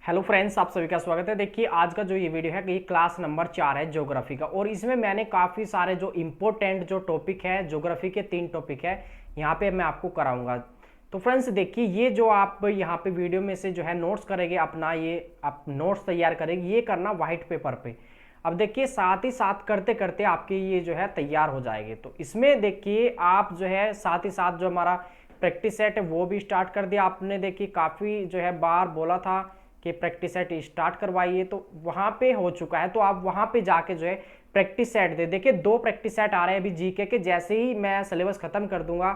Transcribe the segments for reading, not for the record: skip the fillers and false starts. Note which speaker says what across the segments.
Speaker 1: Hello friends, आप सभी का स्वागत है। देखिए आज का जो ये वीडियो है ये क्लास नंबर 4 है ज्योग्राफी का, और इसमें मैंने काफ़ी सारे जो इम्पोर्टेंट जो टॉपिक है ज्योग्राफी के 3 टॉपिक है यहाँ पे मैं आपको कराऊंगा। तो फ्रेंड्स देखिए, ये जो आप यहाँ पे वीडियो में से जो है नोट्स करेंगे अपना, ये आप नोट्स तैयार करेंगे, ये करना व्हाइट पेपर पे। अब देखिए साथ ही साथ करते करते आपके ये जो है तैयार हो जाएंगे। तो इसमें देखिए आप जो है साथ ही साथ जो हमारा प्रैक्टिस सेट है वो भी स्टार्ट कर दिया आपने। देखिए काफ़ी जो है बार बोला था कि प्रैक्टिस सेट स्टार्ट करवाइए, तो वहाँ पे हो चुका है। तो आप वहाँ पे जाके जो है प्रैक्टिस सेट दे देखिए 2 प्रैक्टिस सेट आ रहे हैं अभी जीके के। जैसे ही मैं सिलेबस खत्म कर दूंगा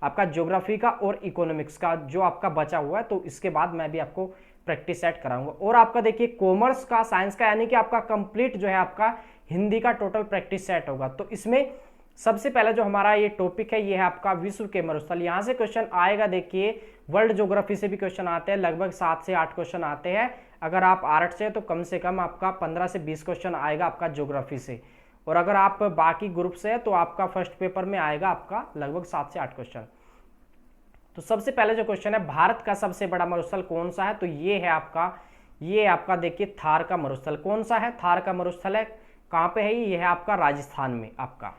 Speaker 1: आपका ज्योग्राफी का और इकोनॉमिक्स का जो आपका बचा हुआ है, तो इसके बाद मैं भी आपको प्रैक्टिस सेट कराऊंगा। और आपका देखिए कॉमर्स का, साइंस का, यानी कि आपका कंप्लीट जो है आपका हिंदी का टोटल प्रैक्टिस सेट होगा। तो इसमें सबसे पहले जो हमारा ये टॉपिक है ये है आपका विश्व के मरुस्थल। यहाँ से क्वेश्चन आएगा। देखिए वर्ल्ड ज्योग्राफी से भी क्वेश्चन आते हैं, लगभग 7 से 8 क्वेश्चन आते हैं। अगर आप आर्ट से तो कम से कम आपका 15 से 20 क्वेश्चन आएगा आपका ज्योग्राफी से, और अगर आप बाकी ग्रुप से है तो आपका फर्स्ट पेपर में आएगा आपका लगभग 7 से 8 क्वेश्चन। तो सबसे पहले जो क्वेश्चन है, भारत का सबसे बड़ा मरुस्थल कौन सा है? तो ये है आपका देखिए थार का मरुस्थल। कौन सा है? थार का मरुस्थल है। कहाँ पे है ये है आपका राजस्थान में आपका।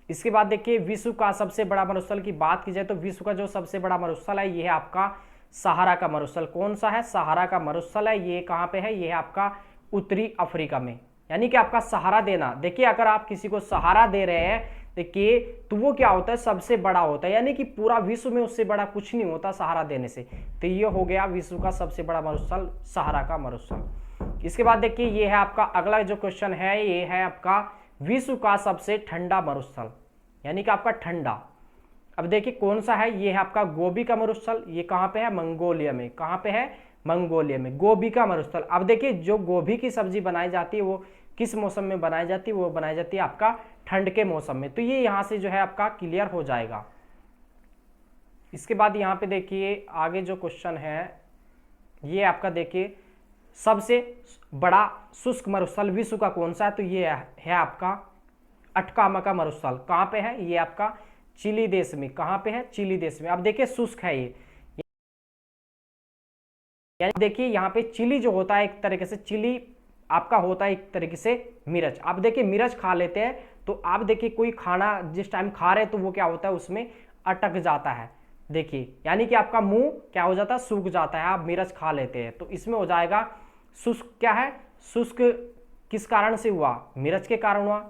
Speaker 1: इसके बाद देखिए विश्व का सबसे बड़ा मरुस्थल की बात की जाए तो विश्व का जो सबसे बड़ा मरुस्थल है ये है आपका सहारा का मरुस्थल। कौन सा है? सहारा का मरुस्थल है। ये कहाँ पे है? ये है आपका उत्तरी अफ्रीका में। यानी कि आपका सहारा देना, देखिए अगर आप किसी को सहारा दे रहे हैं देखिए तो वो क्या होता है? सबसे बड़ा होता है, यानी कि पूरा विश्व में उससे बड़ा कुछ नहीं होता सहारा देने से। तो ये हो गया विश्व का सबसे बड़ा मरुस्थल, सहारा का मरुस्थल। इसके बाद देखिए ये है आपका अगला जो क्वेश्चन है, ये है आपका विश्व का सबसे ठंडा मरुस्थल, यानी कि आपका ठंडा। अब देखिए कौन सा है? ये है आपका गोबी का मरुस्थल। ये कहाँ पे है? मंगोलिया में। कहाँ पे है? मंगोलिया में, गोबी का मरुस्थल। अब देखिए जो गोभी की सब्जी बनाई जाती है वो किस मौसम में बनाई जाती है? वो बनाई जाती है आपका ठंड के मौसम में। तो ये यहाँ से जो है आपका क्लियर हो जाएगा। इसके बाद यहाँ पे देखिए आगे जो क्वेश्चन है ये आपका देखिए सबसे बड़ा शुष्क मरुस्थल विश्व का कौन सा है? तो ये है आपका अटकामा का मरुस्थल। कहाँ पे है? ये आपका चिली देश में। कहाँ पे है? चिली देश में। अब देखिए शुष्क है ये, यानी देखिए यहाँ पे चिली जो होता है एक तरीके से, चिली आपका होता है एक तरीके से मिर्च। आप देखिए मिर्च खा लेते हैं तो आप देखिए कोई खाना जिस टाइम खा रहे हैं तो वो क्या होता है? उसमें अटक जाता है। देखिए यानी कि आपका मुंह क्या हो जाता है? सूख जाता है। आप मिर्च खा लेते हैं तो इसमें हो जाएगा शुष्क। क्या है? शुष्क किस कारण से हुआ? मिर्च के कारण हुआ।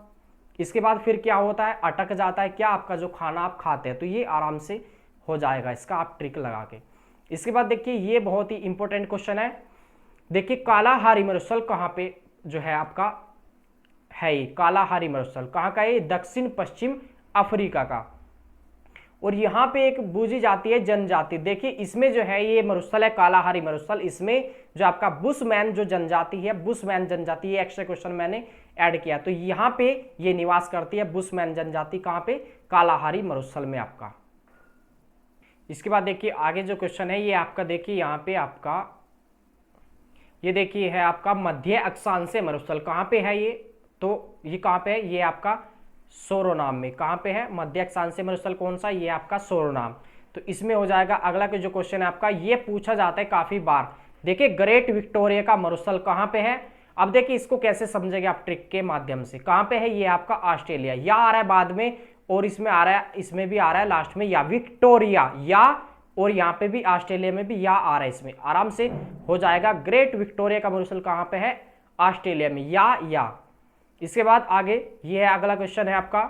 Speaker 1: इसके बाद फिर क्या होता है? अटक जाता है क्या? आपका जो खाना आप खाते हैं। तो ये आराम से हो जाएगा, इसका आप ट्रिक लगा के। इसके बाद देखिए ये बहुत ही इंपॉर्टेंट क्वेश्चन है। देखिए कालाहारी मरुस्थल कहाँ पे जो है आपका है? ये कालाहारी मरुस्थल कहाँ का है? ये दक्षिण पश्चिम अफ्रीका का। और यहाँ पे एक बूझी जाती है जनजाति। देखिए इसमें जो है ये मरुस्थल है कालाहारी मरुस्थल। इसमें जो आपका बुशमैन जो जनजाति है, बुशमैन जनजाति, ये एक्स्ट्रा क्वेश्चन मैंने ऐड किया। तो यहाँ पे ये निवास करती है बुशमैन जनजाति। कहाँ पे? कालाहारी मरुस्थल में आपका। इसके बाद देखिए आगे जो क्वेश्चन है ये आपका देखिए यहाँ पे आपका ये देखिए है आपका मध्य अक्षांशीय मरुस्थल। कहाँ पे है ये? तो ये कहाँ पे है? ये आपका सोरोनाम में। कहाँ पे है? मध्य अक्षांशीय मरुस्थल कौन सा? ये आपका सोरोनाम। तो इसमें हो जाएगा अगला के जो क्वेश्चन है आपका, ये पूछा जाता है काफी बार। देखिए ग्रेट विक्टोरिया का मरुस्थल कहाँ पे है? अब देखिए इसको कैसे समझेंगे आप ट्रिक के माध्यम से। कहाँ पे है? ये आपका ऑस्ट्रेलिया। या आ रहा है बाद में और इसमें आ रहा है, इसमें भी आ रहा है लास्ट में या विक्टोरिया, या और यहाँ पे भी ऑस्ट्रेलिया में भी या आ रहा है। इसमें आराम से हो जाएगा। ग्रेट विक्टोरिया का मरुस्थल कहाँ पे है? ऑस्ट्रेलिया में, या। इसके बाद आगे ये है अगला क्वेश्चन है आपका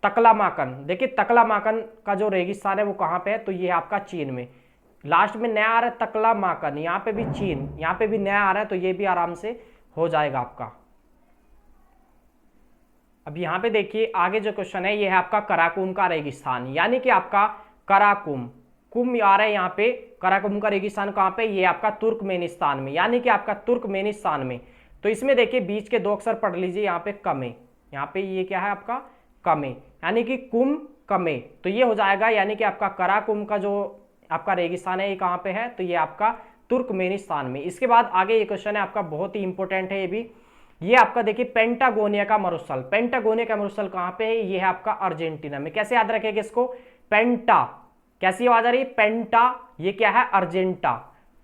Speaker 1: तकलामाकन। देखिए तकलामाकन का जो रेगिस्तान है वो कहाँ पे है? तो ये है आपका चीन में। लास्ट में नया आ रहा है तकलामाकन, यहाँ पे भी चीन, यहाँ पे भी नया आ रहा है। तो ये भी आराम से हो जाएगा आपका। अब यहाँ पे देखिए आगे जो क्वेश्चन है ये है आपका कराकुम का रेगिस्तान, यानी कि आपका कराकुम, कुम आ रहा है यहाँ पे। कराकुम का रेगिस्तान कहाँ पे? ये आपका तुर्कमेनिस्तान में, यानी कि आपका तुर्कमेनिस्तान में। तो इसमें देखिए बीच के 2 अक्षर पढ़ लीजिए। यहाँ पे कमे, यहाँ पे ये क्या है आपका? कमे, यानी कि कुम कमे। तो ये हो जाएगा, यानी कि आपका कराकुम का जो आपका रेगिस्तान है ये कहाँ पे है? तो ये आपका तुर्कमेनिस्तान में। इसके बाद आगे ये क्वेश्चन है आपका बहुत ही इंपॉर्टेंट है ये भी। ये आपका देखिए पेंटागोनिया का मरुस्थल। पेंटागोनिया का मरुस्थल कहाँ पे है? ये है आपका अर्जेंटीना में। कैसे याद रखेंगे इसको? पेंटा, कैसी आवाज आ रही है? पेंटा, ये क्या है? अर्जेंटा।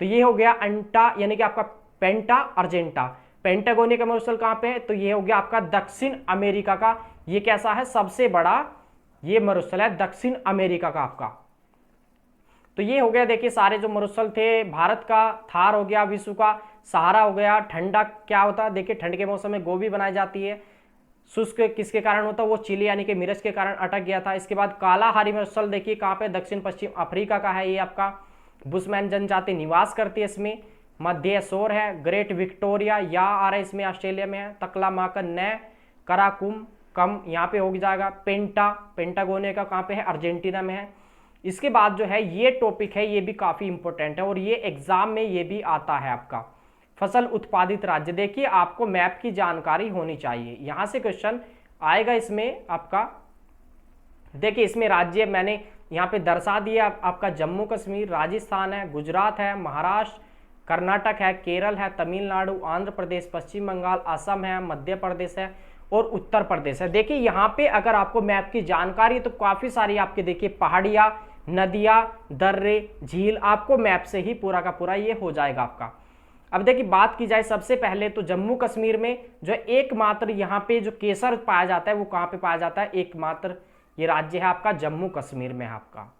Speaker 1: तो ये हो गया अंटा यानी कि आपका पेंटा अर्जेंटा। पेंटागोनिया का मरुस्थल कहाँ पे है, तो ये हो गया आपका दक्षिण अमेरिका का, ये कैसा है सबसे बड़ा ये मरुस्थल है दक्षिण अमेरिका का आपका। तो ये हो गया देखिए सारे जो मरुस्थल थे, भारत का थार हो गया, विश्व का सहारा हो गया। ठंडा क्या होता है, देखिए ठंड के मौसम में गोभी बनाई जाती है। शुष्क किसके कारण होता है, वो चिली यानी कि मिर्च के कारण अटक गया था। इसके बाद कालाहारी मरुस्थल देखिए कहाँ पे, दक्षिण पश्चिम अफ्रीका का है ये आपका। बुशमैन जनजाति निवास करती है इसमें। मध्य शोर है, ग्रेट विक्टोरिया या आ रहा है इसमें, ऑस्ट्रेलिया में है। तकलामाकन न कराकुम कम यहाँ पे हो जाएगा। पेंटागोनिया का कहाँ पे है, अर्जेंटीना में है। इसके बाद जो है ये टॉपिक है, ये भी काफी इंपॉर्टेंट है और ये एग्जाम में ये भी आता है आपका। फसल उत्पादित राज्य, देखिए आपको मैप की जानकारी होनी चाहिए, यहां से क्वेश्चन आएगा इसमें आपका। देखिए इसमें राज्य मैंने यहाँ पे दर्शा दिया आपका, जम्मू कश्मीर, राजस्थान है, गुजरात है, महाराष्ट्र, कर्नाटक है, केरल है, तमिलनाडु, आंध्र प्रदेश, पश्चिम बंगाल, असम है, मध्य प्रदेश है और उत्तर प्रदेश है। देखिए यहाँ पे अगर आपको मैप की जानकारी है तो काफी सारी आपके देखिए पहाड़ियां, नदियां, दर्रे, झील आपको मैप से ही पूरा का पूरा ये हो जाएगा आपका। अब देखिए बात की जाए सबसे पहले तो जम्मू कश्मीर में जो एकमात्र यहाँ पे जो केसर पाया जाता है वो कहाँ पे पाया जाता है, एकमात्र ये राज्य है आपका जम्मू कश्मीर में है आपका।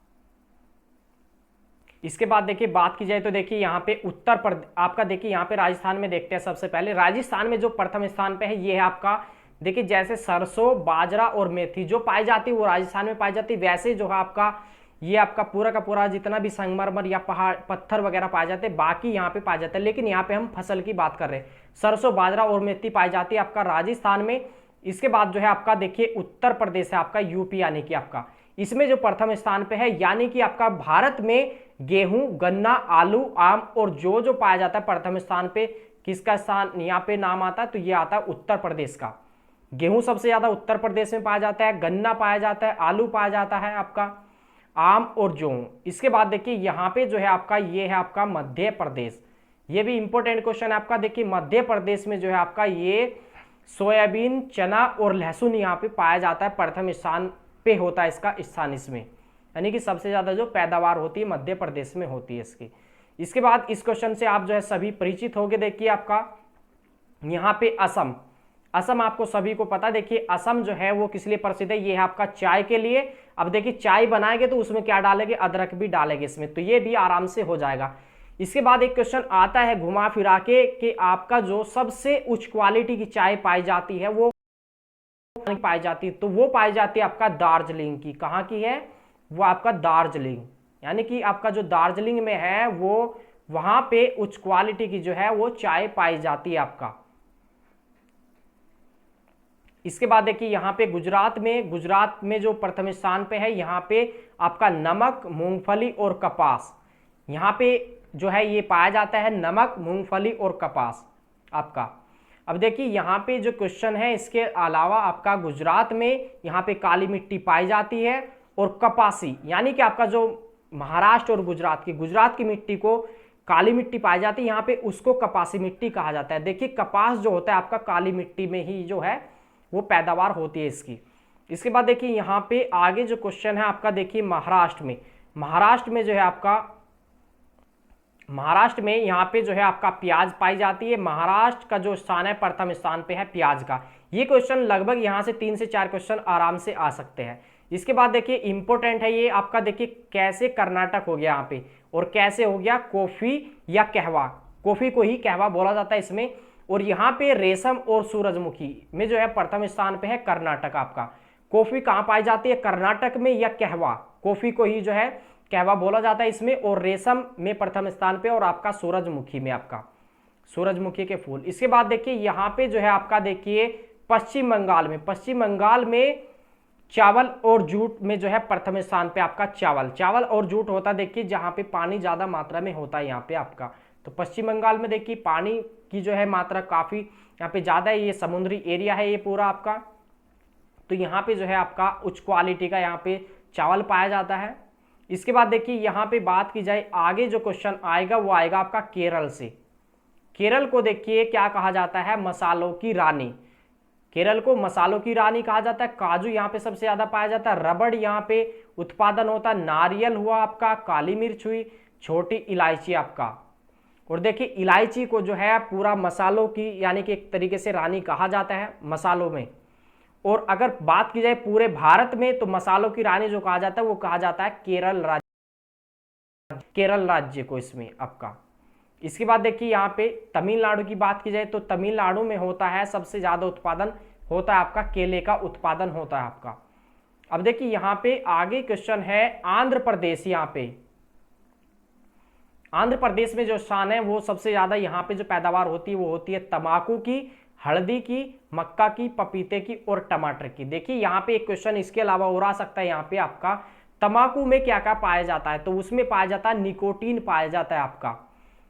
Speaker 1: इसके बाद देखिए बात की जाए तो देखिए यहाँ पे उत्तर प्रदेश आपका, देखिए यहाँ पे राजस्थान में देखते हैं सबसे पहले। राजस्थान में जो प्रथम स्थान पे है ये है आपका, देखिए जैसे सरसों, बाजरा और मेथी जो पाई जाती है वो राजस्थान में पाई जाती है, वैसे जो है आपका ये आपका पूरा का पूरा जितना भी संगमरमर या पहाड़ पत्थर वगैरह पाए जाते हैं बाकी यहाँ पे पाए जाते हैं। लेकिन यहाँ पे हम फसल की बात कर रहे हैं, सरसों, बाजरा और मेथी पाई जाती है आपका राजस्थान में। इसके बाद जो है आपका देखिए उत्तर प्रदेश है आपका, यूपी यानी कि आपका, इसमें जो प्रथम स्थान पे है यानी कि आपका भारत में गेहूं, गन्ना, आलू, आम और जो पाया जाता है प्रथम स्थान पे, किसका स्थान यहाँ पे नाम आता है, तो ये आता है उत्तर प्रदेश का। गेहूं सबसे ज्यादा उत्तर प्रदेश में पाया जाता है, गन्ना पाया जाता है, आलू पाया जाता है आपका, आम और जौ। इसके बाद देखिए यहाँ पे जो है आपका ये है आपका मध्य प्रदेश, ये भी इंपॉर्टेंट क्वेश्चन है आपका। देखिए मध्य प्रदेश में जो है आपका ये सोयाबीन, चना और लहसुन यहाँ पे पाया जाता है, प्रथम स्थान पे होता है इसका स्थान इसमें, यानी कि सबसे ज्यादा जो पैदावार होती है मध्य प्रदेश में होती है इसकी। इसके बाद इस क्वेश्चन से आप जो है सभी परिचित होंगे। देखिए आपका यहाँ पे असम, असम आपको सभी को पता है। देखिए असम जो है वो किस लिए प्रसिद्ध है, ये है आपका चाय के लिए। अब देखिए चाय बनाएंगे तो उसमें क्या डालेंगे, अदरक भी डालेंगे इसमें, तो ये भी आराम से हो जाएगा। इसके बाद एक क्वेश्चन आता है घुमा फिरा के कि आपका जो सबसे उच्च क्वालिटी की चाय पाई जाती है वो पाई जाती है, तो वो पाई जाती है आपका दार्जिलिंग की। कहाँ की है वो, आपका दार्जिलिंग, यानी कि आपका जो दार्जिलिंग में है वो वहां पे उच्च क्वालिटी की जो है वो चाय पाई जाती है आपका। इसके बाद देखिए यहाँ पे गुजरात में जो प्रथम स्थान पे है यहाँ पे आपका नमक, मूंगफली और कपास, यहाँ पे जो है ये पाया जाता है नमक, मूंगफली और कपास आपका। अब देखिए यहाँ पे जो क्वेश्चन है इसके अलावा आपका गुजरात में यहाँ पे काली मिट्टी पाई जाती है और कपासी, यानी कि आपका जो महाराष्ट्र और गुजरात की मिट्टी को काली मिट्टी पाई जाती है, यहाँ पे उसको कपासी मिट्टी कहा जाता है। देखिए कपास जो होता है आपका काली मिट्टी में ही जो है वो पैदावार होती है इसकी। इसके बाद देखिए यहाँ पे आगे जो क्वेश्चन है आपका, देखिए महाराष्ट्र में जो है आपका, महाराष्ट्र में यहाँ पे जो है आपका प्याज पाई जाती है। महाराष्ट्र का जो स्थान है प्रथम स्थान पे है प्याज का। ये क्वेश्चन लगभग यहाँ से 3 से 4 क्वेश्चन आराम से आ सकते हैं। इसके बाद देखिए इंपॉर्टेंट है ये आपका, देखिए कैसे कर्नाटक हो गया यहाँ पे और कैसे हो गया कॉफी या कहवा, कॉफी को ही कहवा बोला जाता है इसमें। और यहाँ पे रेशम और सूरजमुखी में जो है प्रथम स्थान पे है कर्नाटक आपका। कॉफी कहाँ पाई जाती है, कर्नाटक में या कहवा, कॉफी को ही जो है कहवा बोला जाता है इसमें। और रेशम में प्रथम स्थान पे और आपका सूरजमुखी में आपका सूरजमुखी के फूल। इसके बाद देखिए यहाँ पे जो है आपका देखिए पश्चिम बंगाल में चावल और जूट में जो है प्रथम स्थान पे आपका चावल और जूट होता है। देखिए जहाँ पे पानी ज्यादा मात्रा में होता है यहाँ पे आपका, तो पश्चिम बंगाल में देखिए पानी की जो है मात्रा काफी यहाँ पे ज्यादा है, ये समुद्री एरिया है ये पूरा आपका। तो यहाँ पे जो है आपका उच्च क्वालिटी का यहाँ पे चावल पाया जाता है। इसके बाद देखिए यहाँ पे बात की जाए आगे जो क्वेश्चन आएगा वो आएगा आपका केरल से। केरल को देखिए क्या कहा जाता है, मसालों की रानी। केरल को मसालों की रानी कहा जाता है। काजू यहाँ पे सबसे ज्यादा पाया जाता है, रबड़ यहाँ पे उत्पादन होता है, नारियल हुआ आपका, काली मिर्च हुई, छोटी इलायची आपका। और देखिए इलायची को जो है पूरा मसालों की यानी कि एक तरीके से रानी कहा जाता है मसालों में। और अगर बात की जाए पूरे भारत में तो मसालों की रानी जो कहा जाता है वो कहा जाता है केरल राज्य, केरल राज्य को इसमें आपका। इसके बाद देखिए यहाँ पे तमिलनाडु की बात की जाए तो तमिलनाडु में होता है सबसे ज्यादा उत्पादन होता है आपका केले का उत्पादन होता है आपका। अब देखिए यहाँ पे आगे क्वेश्चन है आंध्र प्रदेश। यहाँ पे आंध्र प्रदेश में जो स्थान है वो सबसे ज्यादा यहाँ पे जो पैदावार होती है वो होती है तंबाकू की, हल्दी की, मक्का की, पपीते की और टमाटर की। देखिए यहाँ पे एक क्वेश्चन इसके अलावा और आ सकता है यहाँ पे आपका तंबाकू में क्या क्या पाया जाता है, तो उसमें पाया जाता है निकोटीन पाया जाता है आपका।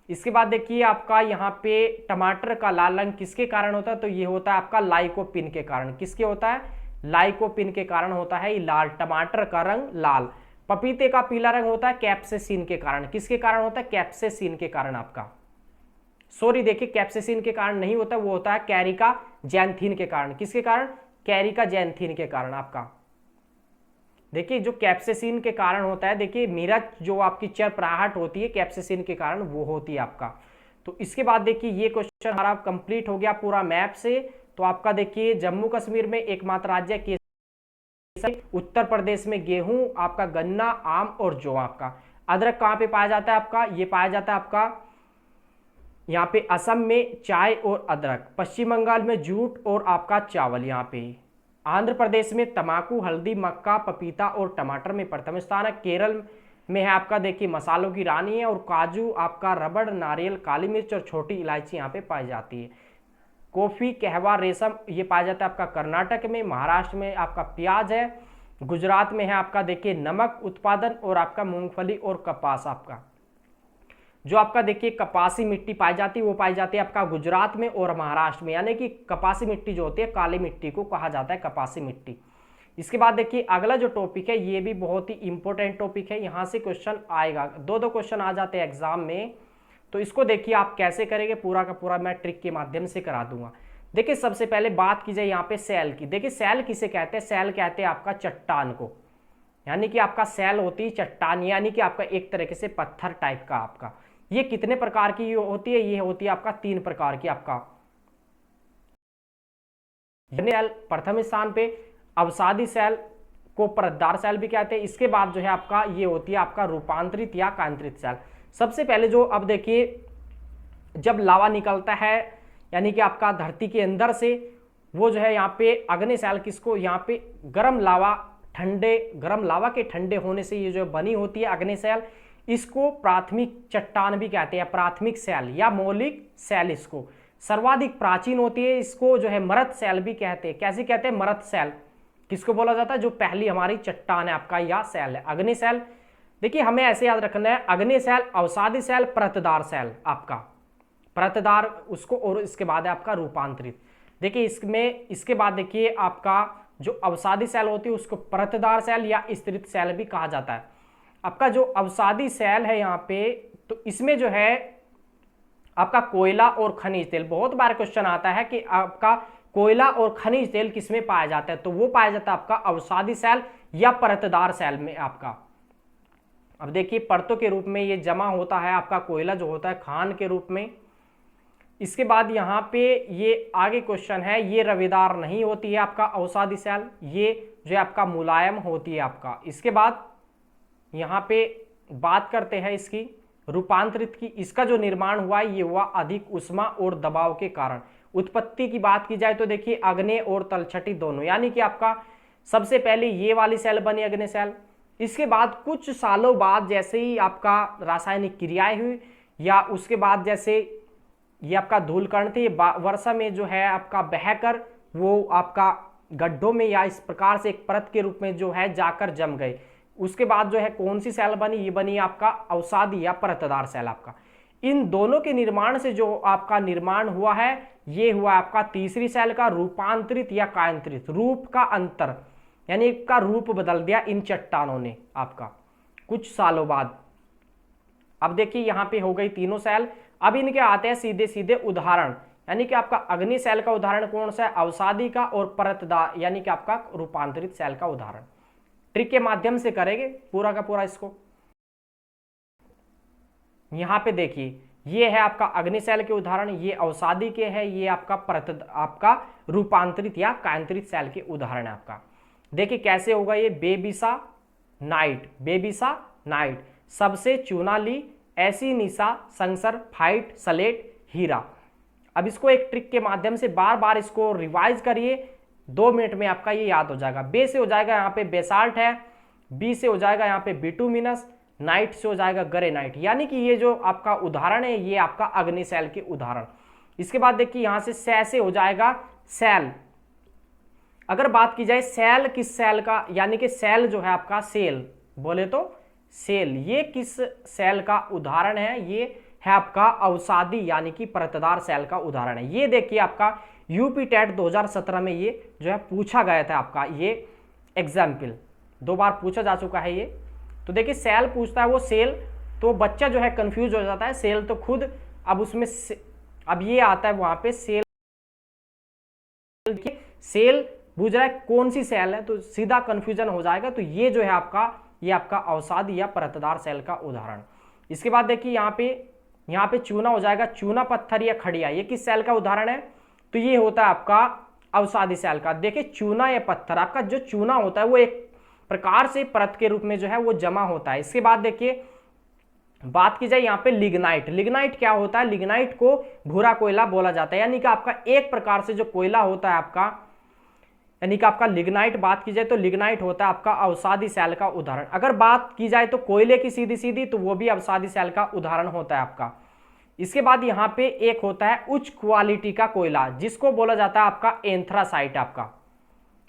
Speaker 1: इसके बाद देखिए आपका यहाँ पे टमाटर का लाल रंग किसके कारण होता है, तो ये होता है आपका लाइकोपिन के कारण। किसके होता है, लाइकोपिन के कारण होता है ये लाल, टमाटर का रंग लाल। पपीते का पीला रंग होता है कैप्सेसिन के कारण। किसके कारण होता है, कैप्सेसिन के कारण आपका। सॉरी देखिए कैप्सेसिन के कारण नहीं होता, वो होता है कैरिका जैंथीन के कारण। किसके कारण, कैरिका जैंथीन के कारण आपका। देखिए जो कैप्सेसिन के कारण होता है, देखिए मिर्च जो आपकी चरपराहट होती है कैप्सेसिन के कारण वो होती है आपका। तो इसके बाद देखिए ये क्वेश्चन हमारा कंप्लीट हो गया पूरा मैप से। तो आपका देखिए जम्मू कश्मीर में एकमात्र राज्य केसर, उत्तर प्रदेश में गेहूं, आपका गन्ना, आम और जौ आपका। अदरक कहाँ पे पाया जाता है आपका, ये पाया जाता है आपका यहाँ पे असम में चाय और अदरक, पश्चिम बंगाल में जूट और आपका चावल यहाँ पे, आंध्र प्रदेश में तंबाकू, हल्दी, मक्का, पपीता और टमाटर में प्रथम स्थान है। केरल में है आपका देखिए मसालों की रानी है, और काजू, आपका रबड़, नारियल, काली मिर्च और छोटी इलायची यहाँ पे पाई जाती है। कॉफी, कहवा, रेशम ये पाया जाता है आपका कर्नाटक में। महाराष्ट्र में आपका प्याज है। गुजरात में है आपका देखिए नमक उत्पादन और आपका मूंगफली और कपास आपका। जो आपका देखिए कपासी मिट्टी पाई जाती है वो पाई जाती है आपका गुजरात में और महाराष्ट्र में, यानी कि कपासी मिट्टी जो होती है काली मिट्टी को कहा जाता है कपासी मिट्टी। इसके बाद देखिए अगला जो टॉपिक है ये भी बहुत ही इंपॉर्टेंट टॉपिक है, यहाँ से क्वेश्चन आएगा, दो क्वेश्चन आ जाते हैं एग्जाम में। तो इसको देखिए आप कैसे करेंगे, पूरा का पूरा मैं ट्रिक के माध्यम से करा दूंगा। देखिए सबसे पहले बात की जाए यहाँ पे सेल की। देखिए सेल किसे कहते हैं, सेल कहते हैं आपका चट्टान को, यानी कि आपका सेल होती है चट्टान, यानी कि आपका एक तरीके से पत्थर टाइप का आपका। ये कितने प्रकार की होती है, ये होती है आपका 3 प्रकार की आपका। सेल प्रथम स्थान पे, अवसादी सेल को परतदार सेल भी कहते हैं। इसके बाद जो है आपका ये होती है आपका रूपांतरित या कांतरित सेल। सबसे पहले जो अब देखिए जब लावा निकलता है यानी कि आपका धरती के अंदर से, वो जो है यहाँ पे अग्नि सेल किसको, यहाँ पे गर्म लावा के ठंडे होने से ये जो बनी होती है अग्नि सेल, इसको प्राथमिक चट्टान भी कहते हैं, प्राथमिक सेल या मौलिक सेल। इसको सर्वाधिक प्राचीन होती है, इसको जो है मृत सेल भी कहते हैं। कैसे कहते हैं, मृत सेल किसको बोला जाता है, जो पहली हमारी चट्टान है आपका या सेल है। अग्नि सेल देखिए हमें ऐसे याद रखना है, अग्नि सेल, अवसादी सेल, परतदार सेल आपका, परतदार उसको, और इसके बाद है आपका रूपांतरित। देखिए इसमें इसके बाद देखिए आपका जो अवसादी सेल होती है उसको परतदार सेल या स्थिरित सेल भी कहा जाता है। आपका जो अवसादी सेल है यहाँ पे, तो इसमें जो है आपका कोयला और खनिज तेल, बहुत बार क्वेश्चन आता है कि आपका कोयला और खनिज तेल किसमें पाया जाता है, तो वो पाया जाता है आपका अवसादी सेल या परतदार सेल में आपका। अब देखिए परतों के रूप में ये जमा होता है आपका कोयला जो होता है खान के रूप में। इसके बाद यहाँ पे ये आगे क्वेश्चन है, ये रवेदार नहीं होती है आपका अवसादी सेल, ये जो है आपका मुलायम होती है आपका। इसके बाद यहाँ पे बात करते हैं इसकी रूपांतरित की। इसका जो निर्माण हुआ है ये हुआ अधिक उष्मा और दबाव के कारण। उत्पत्ति की बात की जाए तो देखिए अग्नि और तलछटी दोनों, यानी कि आपका सबसे पहले ये वाली सेल बनी अग्नि सेल। इसके बाद कुछ सालों बाद जैसे ही आपका रासायनिक क्रियाएं हुई, या उसके बाद जैसे ये आपका धूलकण थे वर्षा में जो है आपका बहकर वो आपका गड्ढों में या इस प्रकार से एक परत के रूप में जो है जाकर जम गए। उसके बाद जो है कौन सी सेल बनी, ये बनी आपका अवसादी या परतदार सेल आपका। इन दोनों के निर्माण से जो आपका निर्माण हुआ है ये हुआ आपका तीसरी सेल का रूपांतरित या कायांतरित। रूप का अंतर, यानी इसका रूप बदल दिया इन चट्टानों ने आपका कुछ सालों बाद। अब देखिए यहाँ पे हो गई तीनों सेल। अब इनके आते हैं सीधे सीधे उदाहरण, यानी कि आपका अग्नि सेल का उदाहरण कौन सा है, अवसादी का, और परतदार यानी कि आपका रूपांतरित सेल का उदाहरण। ट्रिक के माध्यम से करेंगे पूरा का पूरा इसको। यहां पे देखिए ये है आपका अग्नि सेल के उदाहरण, ये अवसादी के है, ये आपका रूपांतरित या कायांतरित सेल के उदाहरण है आपका। देखिए कैसे होगा ये, बेबिसा नाइट, बेबिसा नाइट, सबसे चूना ली, ऐसी निशा, संसर, फाइट, सलेट, हीरा। अब इसको एक ट्रिक के माध्यम से बार बार इसको रिवाइज करिए, 2 मिनट में आपका ये याद हो जाएगा। बे से हो जाएगा यहाँ पे बेसाल्ट है, बी से हो जाएगा यहाँ पे बिटुमिनस, नाइट से हो जाएगा ग्रेनाइट। यानी कि ये जो आपका उदाहरण है ये आपका अग्नि सेल के उदाहरण। इसके बाद देखिए यहाँ से हो जाएगा सेल। अगर बात की जाए सेल किस सेल का, यानी कि सेल जो है आपका सेल बोले तो सेल, ये किस सेल का उदाहरण है, ये है आपका अवसादी यानी कि परतदार सेल का उदाहरण है। ये देखिए आपका यूपी टेट 2017 में ये जो है पूछा गया था आपका, ये एग्जाम्पल 2 बार पूछा जा चुका है ये। तो देखिए सेल पूछता है वो सेल, तो बच्चा जो है कंफ्यूज हो जाता है, सेल तो खुद, अब उसमें अब ये आता है वहां पे सेल, सेल पूछ रहा है कौन सी सेल है, तो सीधा कंफ्यूजन हो जाएगा। तो ये जो है आपका, ये आपका अवसादी या परतदार सेल का उदाहरण। इसके बाद देखिए यहाँ पे चूना हो जाएगा, चूना पत्थर या खड़िया, ये किस सेल का उदाहरण है, तो ये होता है आपका अवसादी सेल का। देखिए चूना या पत्थर, आपका जो चूना होता है वो एक प्रकार से परत के रूप में जो है वो जमा होता है। इसके बाद देखिए बात की जाए यहाँ पे लिग्नाइट, लिग्नाइट क्या होता है, लिग्नाइट को भूरा कोयला बोला जाता है, यानी कि आपका एक प्रकार से जो कोयला होता है आपका, यानी कि आपका लिग्नाइट बात की जाए तो लिग्नाइट होता है आपका अवसादी सेल का उदाहरण। अगर बात की जाए तो कोयले की सीधी सीधी, तो वो भी अवसादी सेल का उदाहरण होता है आपका। इसके बाद यहाँ पे एक होता है उच्च क्वालिटी का कोयला, जिसको बोला जाता है आपका एंथ्रासाइट आपका।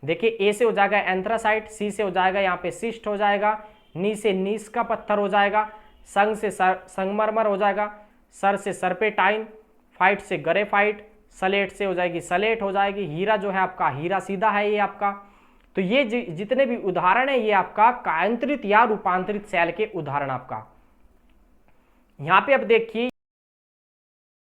Speaker 1: देखिए ए से हो जाएगा एंथ्रासाइट, सी से हो जाएगा यहाँ पे सिस्ट हो जाएगा, नी से नीस का पत्थर हो जाएगा, संग से संगमरमर हो जाएगा, सर से सरपेटाइन, फाइट से ग्रेफाइट, सलेट से हो जाएगी सलेट हो जाएगी, हीरा जो है आपका हीरा सीधा है ये आपका। तो ये जितने भी उदाहरण है ये आपका कायांतरित या रूपांतरित सेल के उदाहरण आपका। यहाँ पे अब देखिए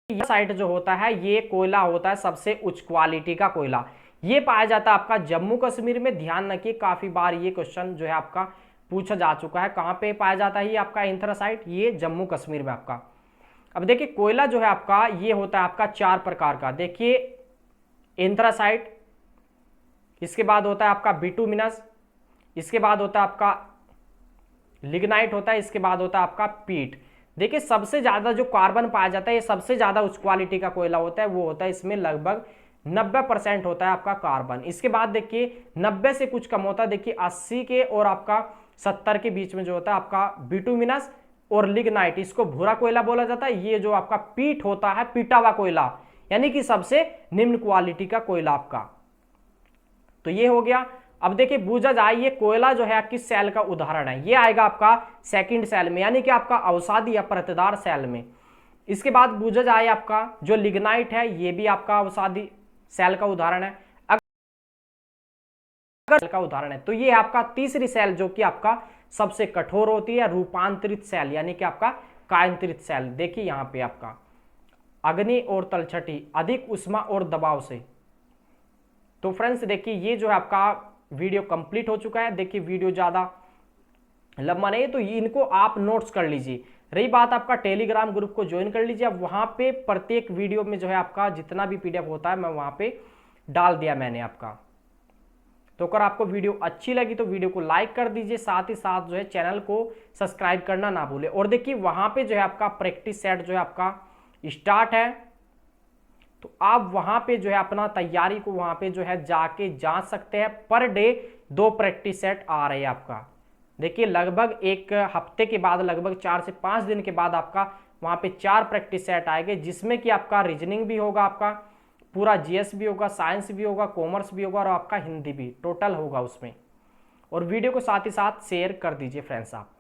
Speaker 1: साइट जो होता है ये कोयला होता है सबसे उच्च क्वालिटी का कोयला, ये पाया जाता है आपका जम्मू कश्मीर में। ध्यान रखिए काफी बार ये क्वेश्चन जो है आपका पूछा जा चुका है, कहां पे पाया जाता है ये आपका एंथ्रासाइट, ये जम्मू कश्मीर में आपका। अब देखिए कोयला जो है आपका ये होता है आपका 4 प्रकार का, देखिए एंथ्रासाइट, इसके बाद होता है आपका बिटुमिनस, इसके बाद होता है आपका लिग्नाइट होता है, इसके बाद होता है आपका पीट। देखिए सबसे ज्यादा जो कार्बन पाया जाता है, ये सबसे ज्यादा उच्च क्वालिटी का कोयला होता है, वो होता है इसमें लगभग 90% होता है आपका कार्बन। इसके बाद देखिए 90 से कुछ कम होता है, देखिए 80 के और आपका 70 के बीच में जो होता है आपका बिटुमिनस और लिग्नाइट, इसको भूरा कोयला बोला जाता है। ये जो आपका पीट होता है पीटा हुआ कोयला, यानी कि सबसे निम्न क्वालिटी का कोयला आपका। तो ये हो गया। अब देखिए बूझा जाए ये कोयला जो है किस सेल का उदाहरण है, ये आएगा आपका सेकंड सेल में, यानी कि आपका अवसादी या परतदार सेल में। इसके बाद बूझा जाए आपका जो लिग्नाइट है ये भी आपका अवसादी सेल का उदाहरण है, अगर का उदाहरण है। तो ये आपका तीसरी सेल जो कि आपका सबसे कठोर होती है, रूपांतरित सेल यानी कि आपका कायांतरित सेल। देखिए यहाँ पे आपका अग्नि और तलछटी, अधिक उष्मा और दबाव से। तो फ्रेंड्स देखिए ये जो है आपका वीडियो कंप्लीट हो चुका है। देखिए वीडियो ज्यादा लंबा नहीं है तो इनको आप नोट्स कर लीजिए। रही बात आपका टेलीग्राम ग्रुप को ज्वाइन कर लीजिए, अब वहां पे प्रत्येक वीडियो में जो है आपका जितना भी पीडीएफ होता है मैं वहां पे डाल दिया मैंने आपका। तो अगर आपको वीडियो अच्छी लगी तो वीडियो को लाइक कर दीजिए, साथ ही साथ जो है चैनल को सब्सक्राइब करना ना भूले। और देखिए वहां पे जो है आपका प्रैक्टिस सेट जो है आपका स्टार्ट है, तो आप वहां पे जो है अपना तैयारी को वहां पे जो है जाके जांच सकते हैं। पर डे 2 प्रैक्टिस सेट आ रहे हैं आपका। देखिए लगभग एक हफ्ते के बाद, लगभग 4 से 5 दिन के बाद आपका वहां पे 4 प्रैक्टिस सेट आएंगे, जिसमें कि आपका रीजनिंग भी होगा, आपका पूरा जीएस भी होगा, साइंस भी होगा, कॉमर्स भी होगा और आपका हिंदी भी टोटल होगा उसमें। और वीडियो को साथ ही साथ शेयर कर दीजिए फ्रेंड्स आप।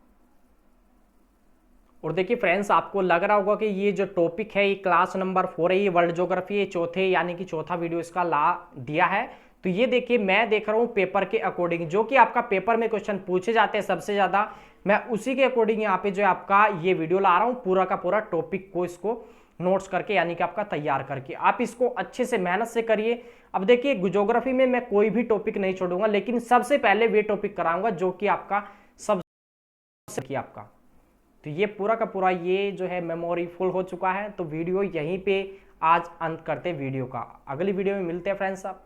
Speaker 1: और देखिए फ्रेंड्स आपको लग रहा होगा कि ये जो टॉपिक है ये क्लास नंबर 4 है, ये वर्ल्ड ज्योग्राफी, ये चौथे यानी कि चौथा वीडियो इसका ला दिया है। तो ये देखिए मैं देख रहा हूँ पेपर के अकॉर्डिंग, जो कि आपका पेपर में क्वेश्चन पूछे जाते हैं सबसे ज्यादा, मैं उसी के अकॉर्डिंग यहाँ पे जो है आपका ये वीडियो ला रहा हूँ, पूरा का पूरा टॉपिक को इसको नोट्स करके यानी कि आपका तैयार करके। आप इसको अच्छे से मेहनत से करिए। अब देखिए ज्योग्राफी में मैं कोई भी टॉपिक नहीं छोड़ूंगा, लेकिन सबसे पहले वे टॉपिक कराऊंगा जो कि आपका सबसे आपका तो ये पूरा का पूरा ये जो है मेमोरी फुल हो चुका है। तो वीडियो यहीं पे आज अंत करते वीडियो का, अगली वीडियो में मिलते हैं फ्रेंड्स। आप